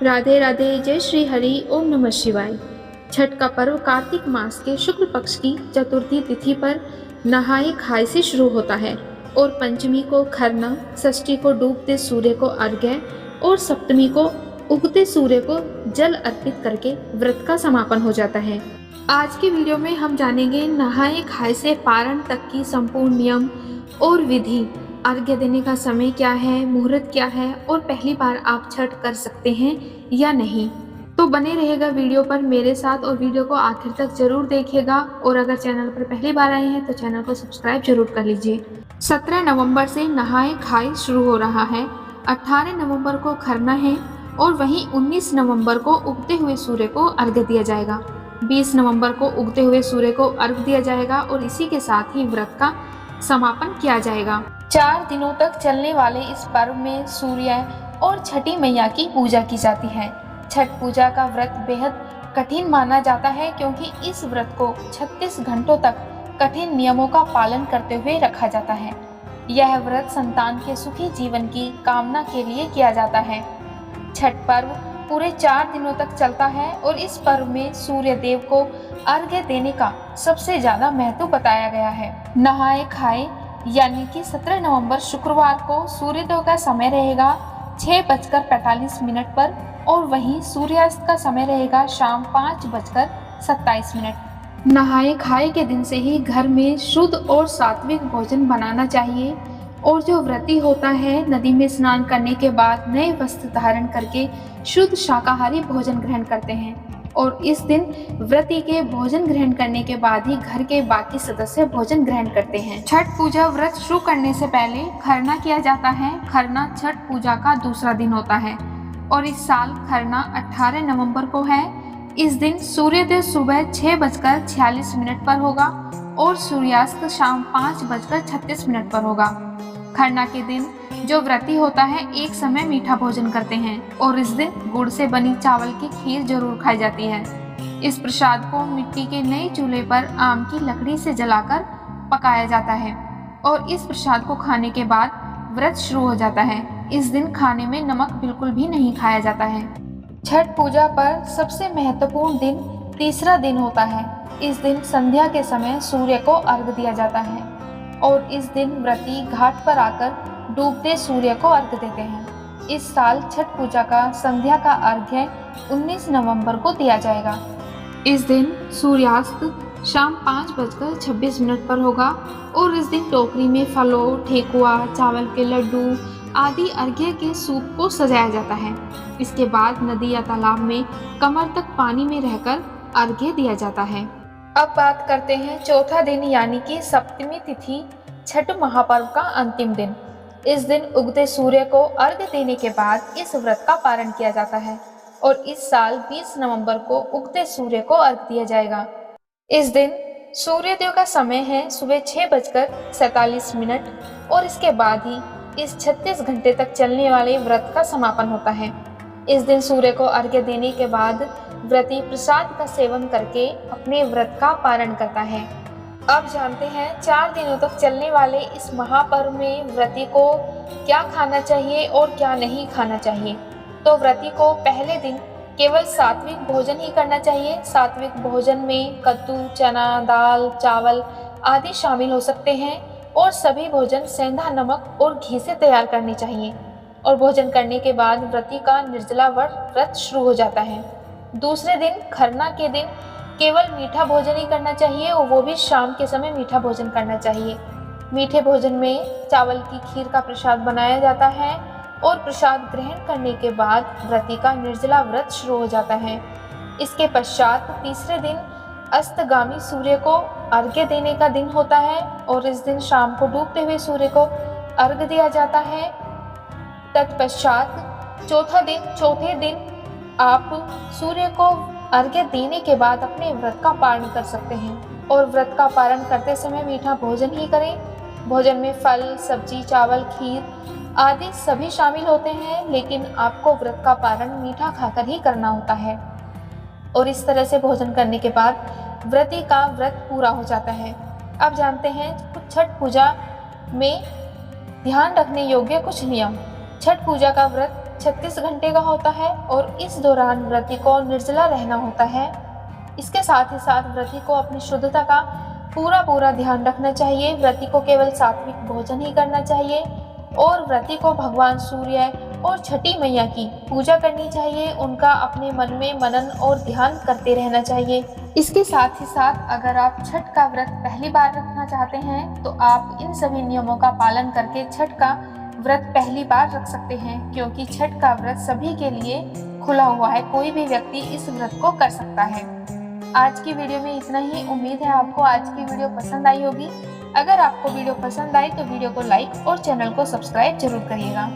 राधे राधे, जय श्री हरि, ओम नमः शिवाय। छठ का पर्व कार्तिक मास के शुक्ल पक्ष की चतुर्थी तिथि पर नहाए खाए से शुरू होता है और पंचमी को खरना, षष्ठी को डूबते सूर्य को अर्घ्य और सप्तमी को उगते सूर्य को जल अर्पित करके व्रत का समापन हो जाता है। आज की वीडियो में हम जानेंगे नहाए खाए से पारण तक की संपूर्ण नियम और विधि, अर्घ्य देने का समय क्या है, मुहूर्त क्या है और पहली बार आप छठ कर सकते हैं या नहीं। तो बने रहेगा वीडियो पर मेरे साथ और वीडियो को आखिर तक जरूर देखिएगा। और अगर चैनल पर पहली बार आए हैं तो चैनल को सब्सक्राइब जरूर कर लीजिए। 17 नवंबर से नहाए खाए शुरू हो रहा है। 18 नवंबर को खरना है और वहीं 19 नवंबर को उगते हुए सूर्य को अर्घ्य दिया जाएगा। 20 नवंबर को उगते हुए सूर्य को अर्घ्य दिया जाएगा और इसी के साथ ही व्रत का समापन किया जाएगा। 4 दिनों तक चलने वाले इस पर्व में सूर्य और छठी मैया की पूजा की जाती है। छठ पूजा का व्रत बेहद कठिन माना जाता है क्योंकि इस व्रत को 36 घंटों तक कठिन नियमों का पालन करते हुए रखा जाता है। यह व्रत संतान के सुखी जीवन की कामना के लिए किया जाता है। छठ पर्व पूरे 4 दिनों तक चलता है और इस पर्व में सूर्य देव को अर्घ्य देने का सबसे ज्यादा महत्व बताया गया है। नहाए खाए यानी कि 17 नवंबर शुक्रवार को सूर्योदय का समय रहेगा 6:45 पर और वहीं सूर्यास्त का समय रहेगा शाम 5:27। नहाए खाए के दिन से ही घर में शुद्ध और सात्विक भोजन बनाना चाहिए और जो व्रती होता है नदी में स्नान करने के बाद नए वस्त्र धारण करके शुद्ध शाकाहारी भोजन ग्रहण करते हैं और इस दिन व्रती के भोजन ग्रहण करने के बाद ही घर के बाकी सदस्य भोजन ग्रहण करते हैं। छठ पूजा व्रत शुरू करने से पहले खरना किया जाता है। खरना छठ पूजा का दूसरा दिन होता है और इस साल खरना 18 नवंबर को है। इस दिन सूर्योदय सुबह 6:46 पर होगा और सूर्यास्त शाम 5:36 पर होगा। खरना के दिन जो व्रती होता है एक समय मीठा भोजन करते हैं और इस दिन गुड़ से बनी चावल की खीर जरूर खाई जाती है। इस प्रसाद को मिट्टी के नए चूल्हे पर आम की लकड़ी से जलाकर पकाया जाता है और इस प्रसाद को खाने के बाद व्रत शुरू हो जाता है। इस दिन खाने में नमक बिल्कुल भी नहीं खाया जाता है। छठ पूजा पर सबसे महत्वपूर्ण दिन तीसरा दिन होता है। इस दिन संध्या के समय सूर्य को अर्घ्य दिया जाता है और इस दिन व्रती घाट पर आकर डूबते सूर्य को अर्घ्य देते हैं। इस साल छठ पूजा का संध्या का अर्घ्य 19 नवंबर को दिया जाएगा। इस दिन सूर्यास्त शाम 5:26 पर होगा और इस दिन टोकरी में फलों, ठेकुआ, चावल के लड्डू आदि अर्घ्य के सूप को सजाया जाता है। इसके बाद नदी या तालाब में कमर तक पानी में रहकर अर्घ्य दिया जाता है। अब बात करते हैं चौथा दिन यानी कि सप्तमी तिथि, छठ महापर्व का अंतिम दिन। इस दिन उगते सूर्य को अर्घ्य देने के बाद इस व्रत का पारण किया जाता है और इस साल 20 नवंबर को उगते सूर्य को अर्घ्य दिया जाएगा। इस दिन सूर्योदय का समय है सुबह 6:47 और इसके बाद ही इस 36 घंटे तक चलने वाले व्रत का समापन होता है। इस दिन सूर्य को अर्घ्य देने के बाद व्रती प्रसाद का सेवन करके अपने व्रत का पारण करता है। अब जानते हैं 4 दिनों तक चलने वाले इस महापर्व में व्रती को क्या खाना चाहिए और क्या नहीं खाना चाहिए। तो व्रती को पहले दिन केवल सात्विक भोजन ही करना चाहिए। सात्विक भोजन में कद्दू, चना, दाल, चावल आदि शामिल हो सकते हैं और सभी भोजन सेंधा नमक और घी से तैयार करनी चाहिए। और भोजन करने के बाद व्रती का निर्जला व्रत शुरू हो जाता है। दूसरे दिन खरना के दिन केवल मीठा भोजन ही करना चाहिए और वो भी शाम के समय मीठा भोजन करना चाहिए। मीठे भोजन में चावल की खीर का प्रसाद बनाया जाता है और प्रसाद ग्रहण करने के बाद व्रती का निर्जला व्रत शुरू हो जाता है। इसके पश्चात तीसरे दिन अस्तगामी सूर्य को अर्घ्य देने का दिन होता है और इस दिन शाम को डूबते हुए सूर्य को अर्घ्य दिया जाता है। तत्पश्चात चौथे दिन आप सूर्य को अर्घ्य देने के बाद अपने व्रत का पारण कर सकते हैं और व्रत का पारण करते समय मीठा भोजन ही करें। भोजन में फल, सब्जी, चावल, खीर आदि सभी शामिल होते हैं, लेकिन आपको व्रत का पारण मीठा खाकर ही करना होता है। और इस तरह से भोजन करने के बाद व्रती का व्रत पूरा हो जाता है। अब जानते हैं छठ पूजा में ध्यान रखने योग्य कुछ नियम। छठ पूजा का व्रत 36 घंटे का होता है और इस दौरान व्रती को निर्जला रहना होता है। इसके साथ ही साथ व्रती को अपनी शुद्धता का पूरा ध्यान रखना चाहिए। व्रती को केवल सात्विक भोजन ही करना चाहिए और व्रती को भगवान सूर्य और छठी मैया की पूजा करनी चाहिए। उनका अपने मन में मनन और ध्यान करते रहना चाहिए। इसके साथ ही साथ अगर आप छठ का व्रत पहली बार रखना चाहते हैं तो आप इन सभी नियमों का पालन करके छठ का व्रत पहली बार रख सकते हैं, क्योंकि छठ का व्रत सभी के लिए खुला हुआ है। कोई भी व्यक्ति इस व्रत को कर सकता है। आज की वीडियो में इतना ही। उम्मीद है आपको आज की वीडियो पसंद आई होगी। अगर आपको वीडियो पसंद आई तो वीडियो को लाइक और चैनल को सब्सक्राइब जरूर करिएगा।